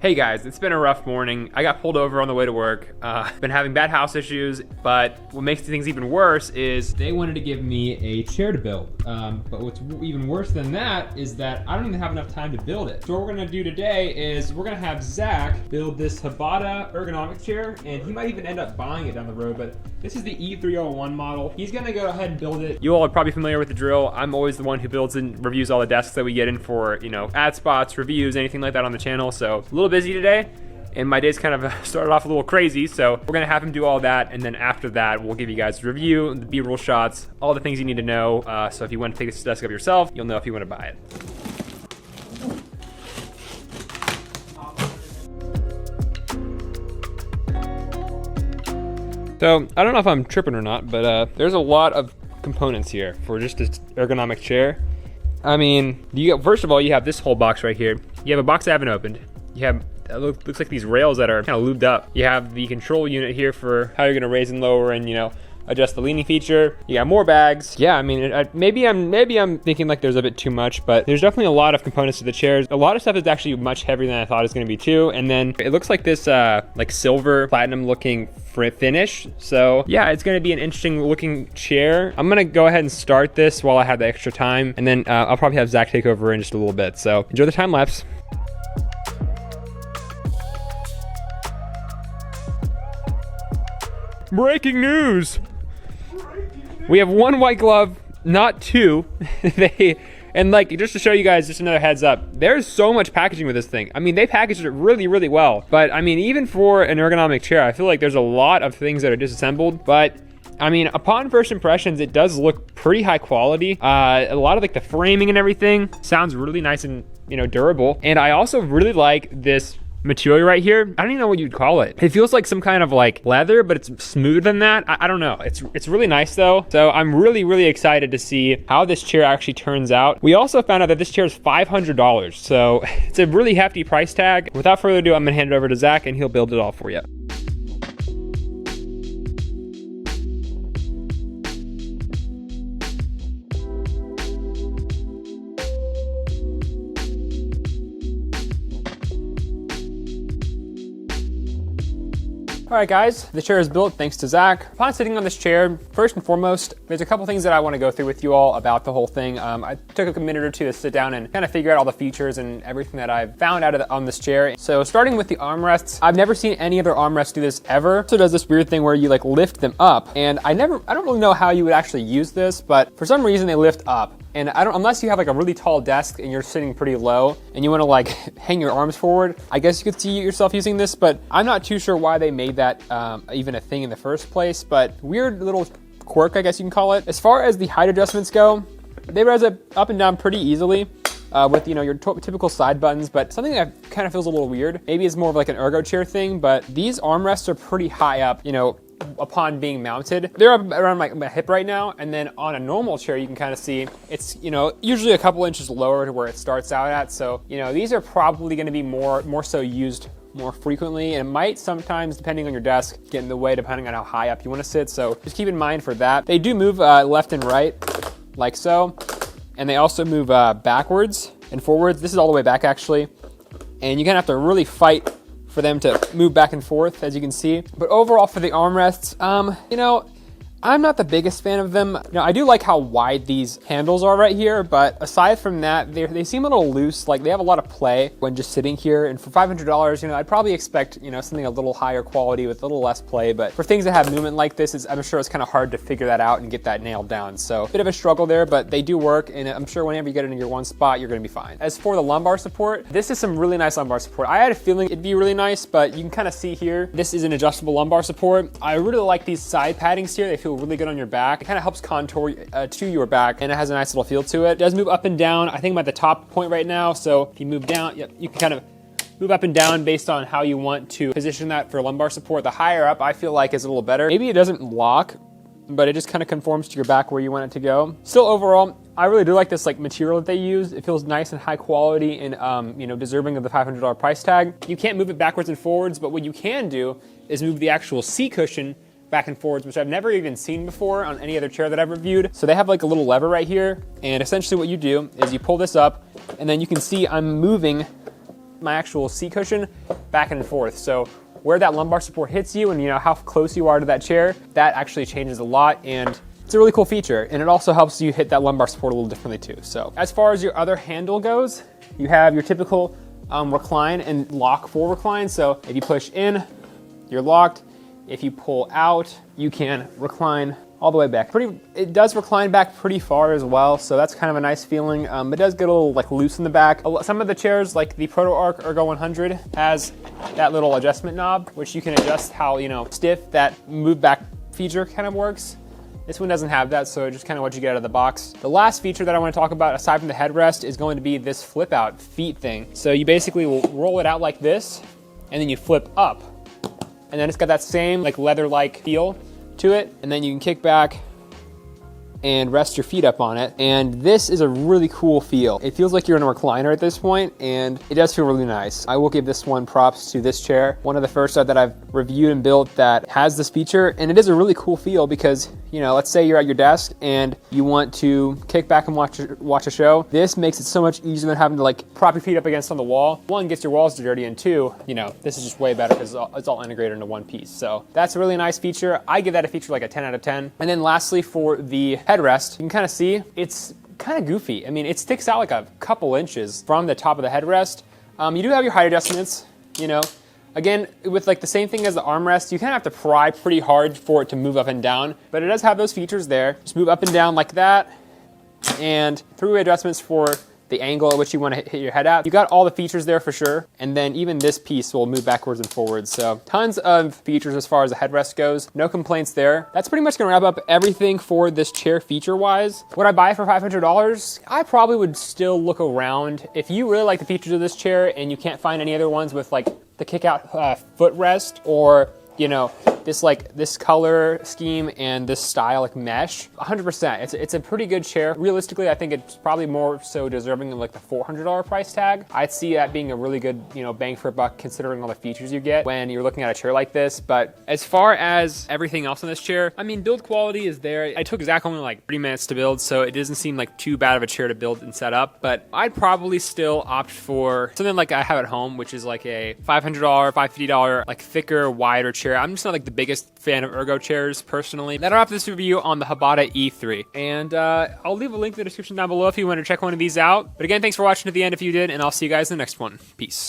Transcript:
Hey guys, it's been a rough morning. I got pulled over on the way to work. Been having bad house issues, but what makes things even worse is they wanted to give me a chair to build. But what's even worse than that is that I don't even have enough time to build it. So what we're gonna do today is we're gonna have Zach build this Hbada ergonomic chair, and he might even end up buying it down the road, but this is the E301 model. He's gonna go ahead and build it. You all are probably familiar with the drill. I'm always the one who builds and reviews all the desks that we get in for, ad spots, reviews, anything like that on the channel. So a little busy today, and my day's kind of started off a little crazy, so we're gonna have him do all that, and then after that, we'll give you guys a review, the B-roll shots, all the things you need to know. So if you want to take this desk up yourself, you'll know if you want to buy it. So I don't know if I'm tripping or not, but there's a lot of components here for just this ergonomic chair. I mean, first of all, you have this whole box right here. You have a box I haven't opened. You have, it looks like these rails that are kind of lubed up. You have the control unit here for how you're gonna raise and lower and, adjust the leaning feature. You got more bags. Yeah, I mean, maybe I'm thinking like there's a bit too much, but there's definitely a lot of components to the chairs. A lot of stuff is actually much heavier than I thought it was gonna be too. And then it looks like this like silver platinum looking finish. So yeah, it's gonna be an interesting looking chair. I'm gonna go ahead and start this while I have the extra time, and then I'll probably have Zach take over in just a little bit. So enjoy the time lapse. Breaking news! We have one white glove, not two. And like, just to show you guys, just another heads up, there's so much packaging with this thing. I mean, they packaged it really, really well. But I mean, even for an ergonomic chair, I feel like there's a lot of things that are disassembled. But I mean, upon first impressions, it does look pretty high quality. A lot of like the framing and everything sounds really nice and, durable. And I also really like this material right here. I don't even know what you'd call it. It feels like some kind of like leather, but it's smoother than that. I don't know. It's really nice though. So I'm really, really excited to see how this chair actually turns out. We also found out that this chair is $500. So it's a really hefty price tag. Without further ado, I'm gonna hand it over to Zach and he'll build it all for you. All right guys, the chair is built thanks to Zach. Upon sitting on this chair, first and foremost, there's a couple things that I want to go through with you all about the whole thing. I took a minute or two to sit down and kind of figure out all the features and everything that I've found out on this chair. So starting with the armrests, I've never seen any other armrest do this ever. So it does this weird thing where you like lift them up, and I don't really know how you would actually use this, but for some reason they lift up. And unless you have like a really tall desk and you're sitting pretty low and you want to like hang your arms forward, I guess you could see yourself using this, but I'm not too sure why they made that even a thing in the first place, but weird little quirk, I guess you can call it. As far as the height adjustments go, they raise it up and down pretty easily with your typical side buttons, but something that kind of feels a little weird. Maybe it's more of like an ergo chair thing, but these armrests are pretty high up, upon being mounted. They're around my hip right now, and then on a normal chair you can kind of see it's usually a couple inches lower to where it starts out at. So these are probably going to be more so used more frequently, and it might sometimes, depending on your desk, get in the way depending on how high up you want to sit. So just keep in mind for that. They do move left and right like so, and they also move backwards and forwards. This is all the way back actually, and you're gonna have to really fight for them to move back and forth, as you can see. But overall for the armrests, I'm not the biggest fan of them. I do like how wide these handles are right here, but aside from that, they seem a little loose. Like they have a lot of play when just sitting here. And for $500, I'd probably expect, something a little higher quality with a little less play. But for things that have movement like this, I'm sure it's kind of hard to figure that out and get that nailed down. So a bit of a struggle there, but they do work. And I'm sure whenever you get it in your one spot, you're gonna be fine. As for the lumbar support, this is some really nice lumbar support. I had a feeling it'd be really nice, but you can kind of see here, this is an adjustable lumbar support. I really like these side paddings here. They feel really good on your back. It kind of helps contour to your back, and it has a nice little feel to it. It does move up and down. I think I'm at the top point right now, so if you move down, you can kind of move up and down based on how you want to position that for lumbar support. The higher up, I feel like, is a little better. Maybe it doesn't lock, but it just kind of conforms to your back where you want it to go. Still, overall, I really do like this material that they use. It feels nice and high quality and deserving of the $500 price tag. You can't move it backwards and forwards, but what you can do is move the actual seat cushion back and forwards, which I've never even seen before on any other chair that I've reviewed. So they have like a little lever right here, and essentially what you do is you pull this up, and then you can see I'm moving my actual seat cushion back and forth. So where that lumbar support hits you and you know how close you are to that chair, that actually changes a lot, and it's a really cool feature. And it also helps you hit that lumbar support a little differently too. So as far as your other handle goes, you have your typical recline and lock full recline. So if you push in, you're locked. If you pull out, you can recline all the way back. It does recline back pretty far as well, so that's kind of a nice feeling. It does get a little like loose in the back. Some of the chairs, like the Proto Arc Ergo 100, has that little adjustment knob, which you can adjust how, you know, stiff that move back feature kind of works. This one doesn't have that, so just kind of what you get out of the box. The last feature that I want to talk about, aside from the headrest, is going to be this flip out feet thing. So you basically will roll it out like this, and then you flip up. And then it's got that same like leather-like feel to it, and then you can kick back and rest your feet up on it. And this is a really cool feel. It feels like you're in a recliner at this point, and it does feel really nice. I will give this one props to this chair. One of the first that I've reviewed and built that has this feature, and it is a really cool feel because, you know, let's say you're at your desk and you want to kick back and watch a show. This makes it so much easier than having to like prop your feet up against on the wall. One, gets your walls dirty, and two, you know, this is just way better because it's all integrated into one piece. So that's a really nice feature. I give that a feature like a 10 out of 10. And then lastly, for the headrest, you can kind of see it's kind of goofy. I mean, it sticks out like a couple inches from the top of the headrest. You do have your height adjustments, you know. Again, with like the same thing as the armrest, you kind of have to pry pretty hard for it to move up and down, but it does have those features there. Just move up and down like that, and three-way adjustments for the angle at which you want to hit your head at. You got all the features there for sure, and then even this piece will move backwards and forwards. So tons of features as far as the headrest goes. No complaints there. That's pretty much gonna wrap up everything for this chair feature-wise. Would I buy it for $500? I probably would still look around. If you really like the features of this chair and you can't find any other ones with like the kick-out footrest, or you know, this color scheme and this style like mesh, 100%. It's a pretty good chair. Realistically, I think it's probably more so deserving of like the $400 price tag. I'd see that being a really good, you know, bang for a buck considering all the features you get when you're looking at a chair like this. But as far as everything else on this chair, I mean, build quality is there. I took Zach only like 30 minutes to build, so it doesn't seem like too bad of a chair to build and set up. But I'd probably still opt for something like I have at home, which is like a $500, $550, like thicker, wider chair. I'm just not like the biggest fan of ergo chairs personally. That'll wrap this review on the Hbada E3. And I'll leave a link in the description down below if you want to check one of these out. But again, thanks for watching to the end if you did, and I'll see you guys in the next one. Peace.